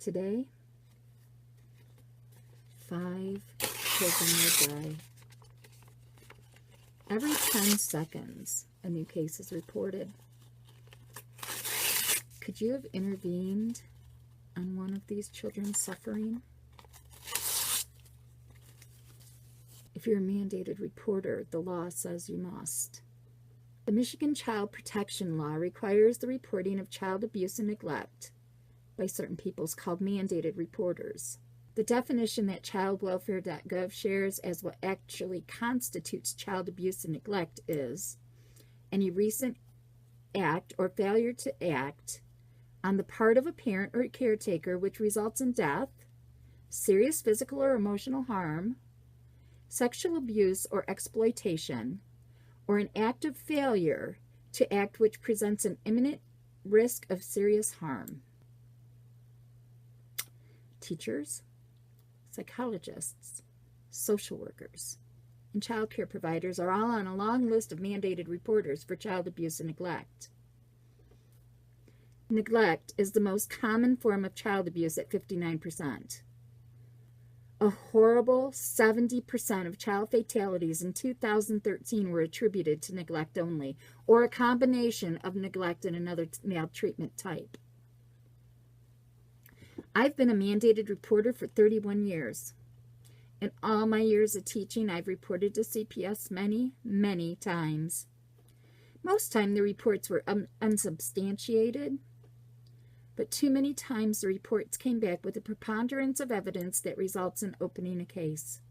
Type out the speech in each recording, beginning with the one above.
Today, 5 children will die. Every 10 seconds, a new case is reported. Could you have intervened on one of these children suffering? If you're a mandated reporter, the law says you must. The Michigan Child Protection Law requires the reporting of child abuse and neglect by certain peoples called mandated reporters. The definition that childwelfare.gov shares as what actually constitutes child abuse and neglect is any recent act or failure to act on the part of a parent or caretaker which results in death, serious physical or emotional harm, sexual abuse or exploitation, or an act of failure to act which presents an imminent risk of serious harm. Teachers, psychologists, social workers, and child care providers are all on a long list of mandated reporters for child abuse and neglect. Neglect is the most common form of child abuse at 59%. A horrible 70% of child fatalities in 2013 were attributed to neglect only, or a combination of neglect and another maltreatment type. I've been a mandated reporter for 31 years. In all my years of teaching, I've reported to CPS many, many times. Most time the reports were unsubstantiated, but too many times the reports came back with a preponderance of evidence that results in opening a case.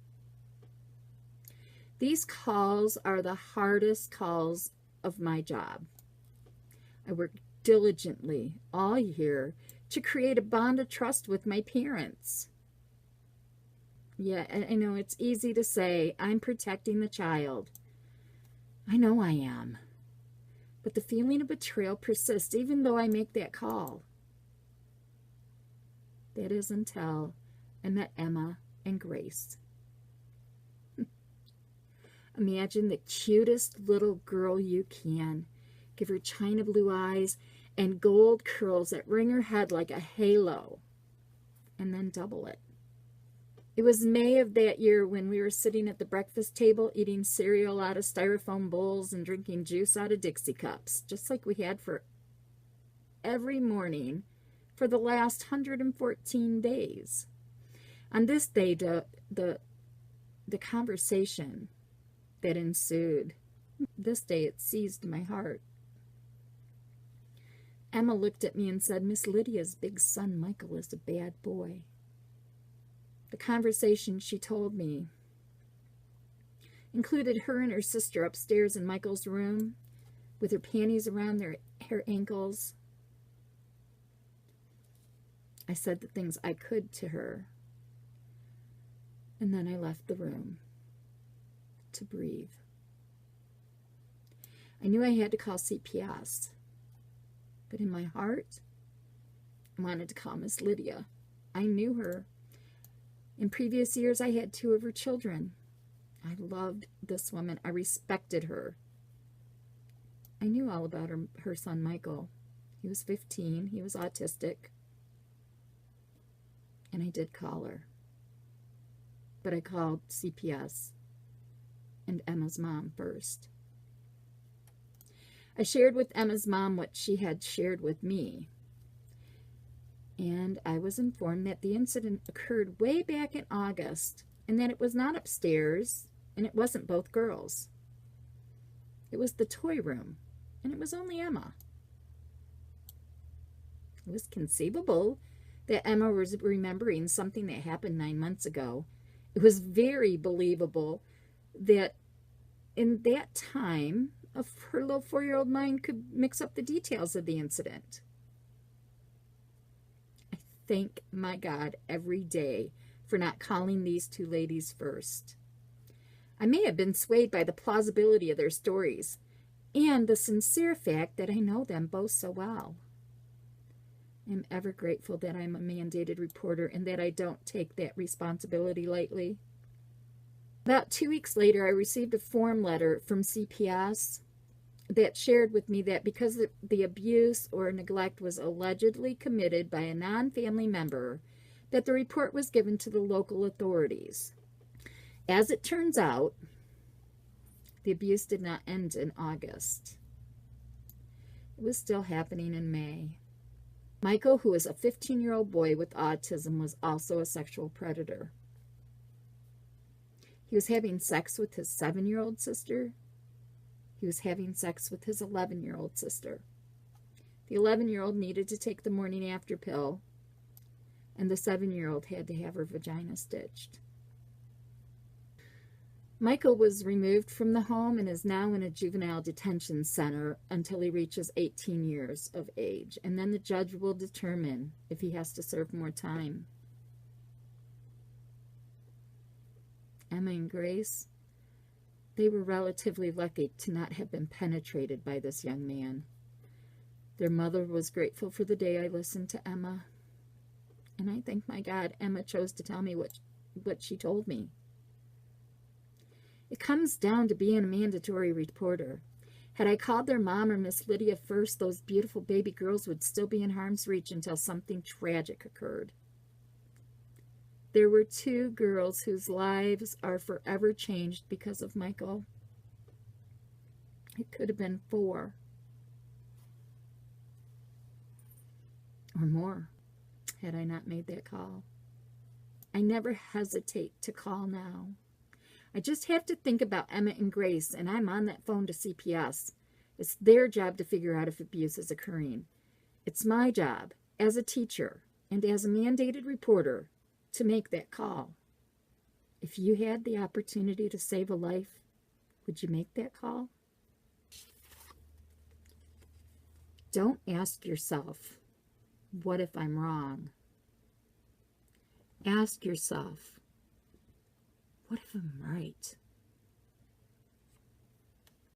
These calls are the hardest calls of my job. I work diligently all year to create a bond of trust with my parents. Yeah, I know it's easy to say, I'm protecting the child. I know I am. But the feeling of betrayal persists even though I make that call. That is until I met Emma and Grace. Imagine the cutest little girl you can. Give her china blue eyes and gold curls that ring her head like a halo, and then double it. It was May of that year when we were sitting at the breakfast table eating cereal out of styrofoam bowls and drinking juice out of Dixie cups, just like we had for every morning for the last 114 days. On this day, the conversation that ensued, this day it seized my heart. Emma looked at me and said, Miss Lydia's big son Michael is a bad boy. The conversation she told me included her and her sister upstairs in Michael's room with her panties around her ankles. I said the things I could to her, and then I left the room to breathe. I knew I had to call CPS. But in my heart, I wanted to call Miss Lydia. I knew her. In previous years, I had 2 of her children. I loved this woman. I respected her. I knew all about her son, Michael. He was 15. He was autistic. And I did call her. But I called CPS and Emma's mom first. I shared with Emma's mom what she had shared with me. And I was informed that the incident occurred way back in August and that it was not upstairs and it wasn't both girls. It was the toy room and it was only Emma. It was conceivable that Emma was remembering something that happened 9 months ago. It was very believable that in that time, her little 4-year-old mind could mix up the details of the incident. I thank my God every day for not calling these 2 ladies first. I may have been swayed by the plausibility of their stories and the sincere fact that I know them both so well. I'm ever grateful that I'm a mandated reporter and that I don't take that responsibility lightly. About 2 weeks later, I received a form letter from CPS. that shared with me that because the abuse or neglect was allegedly committed by a non-family member, that the report was given to the local authorities. As it turns out, the abuse did not end in August. It was still happening in May. Michael, who was a 15-year-old boy with autism, was also a sexual predator. He was having sex with his 7-year-old sister. He was having sex with his 11-year-old sister. The 11-year-old needed to take the morning after pill, and the 7-year-old had to have her vagina stitched. Michael was removed from the home and is now in a juvenile detention center until he reaches 18 years of age, and then the judge will determine if he has to serve more time. Emma and Grace, they were relatively lucky to not have been penetrated by this young man. Their mother was grateful for the day I listened to Emma, and I thank my God Emma chose to tell me what she told me. It comes down to being a mandatory reporter. Had I called their mom or Miss Lydia first, those beautiful baby girls would still be in harm's reach until something tragic occurred. There were 2 girls whose lives are forever changed because of Michael. It could have been 4 or more had I not made that call. I never hesitate to call now. I just have to think about Emma and Grace, and I'm on that phone to CPS. It's their job to figure out if abuse is occurring. It's my job as a teacher and as a mandated reporter to make that call. If you had the opportunity to save a life, would you make that call? Don't ask yourself, what if I'm wrong? Ask yourself, what if I'm right?